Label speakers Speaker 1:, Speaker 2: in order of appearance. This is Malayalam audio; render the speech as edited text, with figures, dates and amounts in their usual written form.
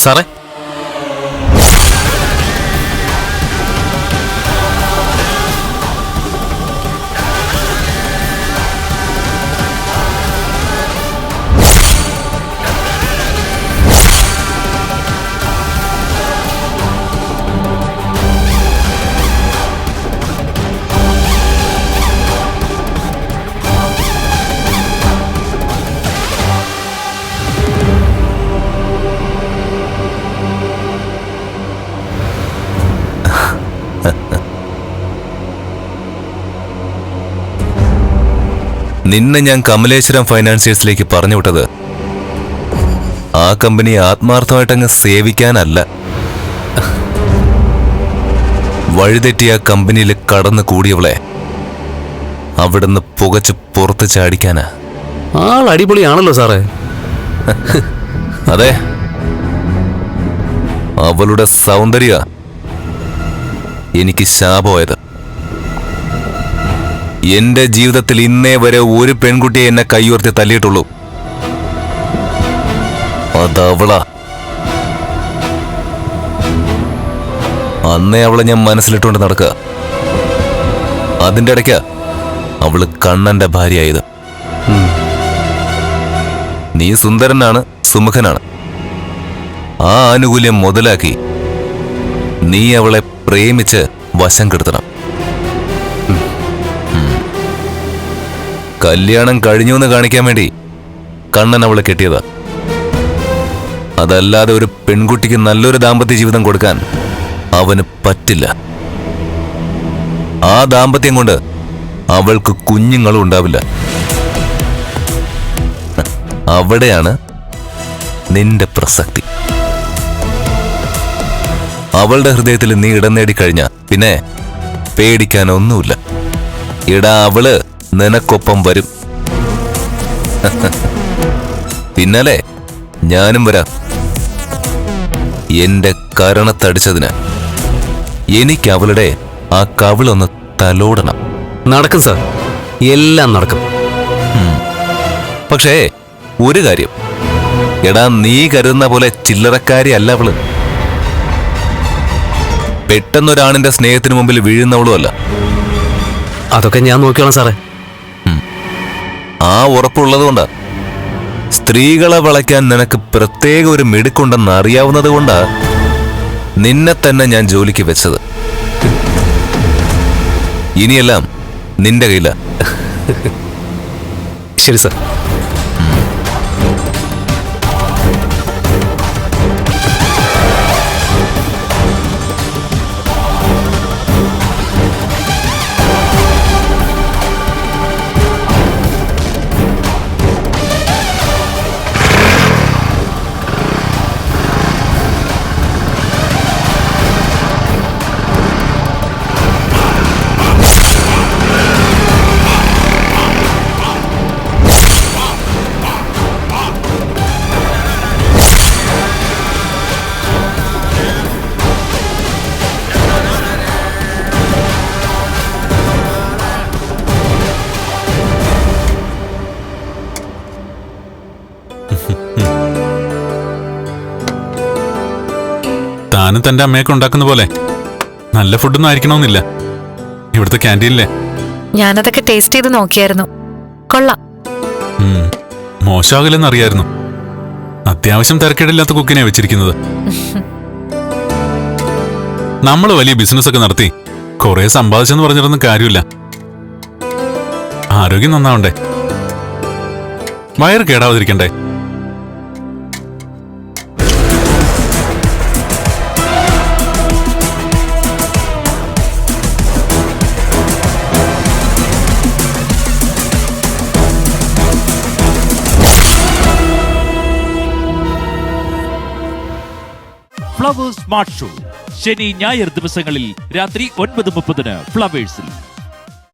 Speaker 1: സാറേ,
Speaker 2: നിന്നെ ഞാൻ കമലേശ്വരം ഫൈനാൻസിയേഴ്സിലേക്ക് പറഞ്ഞു വിട്ടത് ആ കമ്പനി ആത്മാർത്ഥമായിട്ടങ്ങ് സേവിക്കാനല്ല. വഴിതെറ്റിയ ആ കമ്പനിയിൽ കടന്നു കൂടിയവളെ അവിടുന്ന് പുകച്ച് പുറത്ത് ചാടിക്കാനാ.
Speaker 1: ആൾ അടിപൊളിയാണല്ലോ സാറേ.
Speaker 2: അതെ, അവളുടെ സൗന്ദര്യ എനിക്ക് ശാപമായത്. എന്റെ ജീവിതത്തിൽ ഇന്നേ വരെ ഒരു പെൺകുട്ടിയെ എന്നെ കൈയുയർത്തി തല്ലിയിട്ടുള്ളൂ. അതവളാ. അന്നേ അവളെ ഞാൻ മനസ്സിലിട്ടുകൊണ്ട് നടക്കുക. അതിന്റെ ഇടയ്ക്ക് അവള് കണ്ണന്റെ ഭാര്യയായത്. നീ സുന്ദരനാണ്, സുമുഖനാണ്. ആ ആനുകൂല്യം മുതലാക്കി നീ അവളെ പ്രേമിച്ച് വശം കെടുത്തണം. കല്യാണം കഴിഞ്ഞു എന്ന് കാണിക്കാൻ വേണ്ടി കണ്ണൻ അവളെ കെട്ടിയതാ. അതല്ലാതെ ഒരു പെൺകുട്ടിക്ക് നല്ലൊരു ദാമ്പത്യ ജീവിതം കൊടുക്കാൻ അവന് പറ്റില്ല. ആ ദാമ്പത്യം കൊണ്ട് അവൾക്ക് കുഞ്ഞുങ്ങളും ഉണ്ടാവില്ല. അവിടെയാണ് നിന്റെ പ്രസക്തി. അവളുടെ ഹൃദയത്തിൽ നീ ഇടം നേടിക്കഴിഞ്ഞ പിന്നെ പേടിക്കാനൊന്നുമില്ല. അവള് നിനക്കൊപ്പം വരും. പിന്നാലെ ഞാനും വരാം. എന്റെ കരണത്തടിച്ചതിന് എനിക്ക് അവളുടെ ആ കവിളൊന്ന് തലോടണം.
Speaker 1: നടക്കും സാർ, എല്ലാം നടക്കും.
Speaker 2: പക്ഷേ ഒരു കാര്യം, നീ കരുതുന്ന പോലെ ചില്ലറക്കാരി അല്ല അവള്. പെട്ടെന്നൊരാണിന്റെ സ്നേഹത്തിന് മുമ്പിൽ വീഴുന്നവളും അല്ല.
Speaker 1: അതൊക്കെ ഞാൻ നോക്കിയോളാം സാറേ.
Speaker 2: ആ ഉറപ്പുള്ളതുകൊണ്ടാ സ്ത്രീകളെ വളയ്ക്കാൻ നിനക്ക് പ്രത്യേക ഒരു മിടുക്കുണ്ടെന്ന് അറിയാവുന്നത് കൊണ്ടാ നിന്നെ തന്നെ ഞാൻ ജോലിക്ക് വെച്ചത്. ഇനിയെല്ലാം നിന്റെ കയ്യിലാ.
Speaker 1: ശരി സാർ.
Speaker 3: താനും തന്റെ അമ്മയൊക്കെ ഉണ്ടാക്കുന്ന പോലെ നല്ല ഫുഡൊന്നും ആയിരിക്കണമെന്നില്ല ഇവിടുത്തെ ക്യാൻറ്റീനിലെ.
Speaker 4: ഞാനതൊക്കെ ടേസ്റ്റ് ചെയ്ത് നോക്കിയായിരുന്നു, കൊള്ളാം.
Speaker 3: മോശമാകില്ലെന്നറിയായിരുന്നു. അത്യാവശ്യം തിരക്കേടില്ലാത്ത കുക്കിനെ വെച്ചിരിക്കുന്നത്. നമ്മൾ വലിയ ബിസിനസ് ഒക്കെ നടത്തി കുറെ സമ്പാദിച്ചെന്ന് പറഞ്ഞിട്ടൊന്നും കാര്യമില്ല. ആരോഗ്യം നന്നാവണ്ടേ, വയറ് കേടാവാതിരിക്കണ്ടേ.
Speaker 5: ഫ്ലവേഴ്സ് സ്മാർട്ട് ഷോ ശനി ഞായർ ദിവസങ്ങളിൽ രാത്രി 9:30 ഫ്ലവേഴ്സിൽ.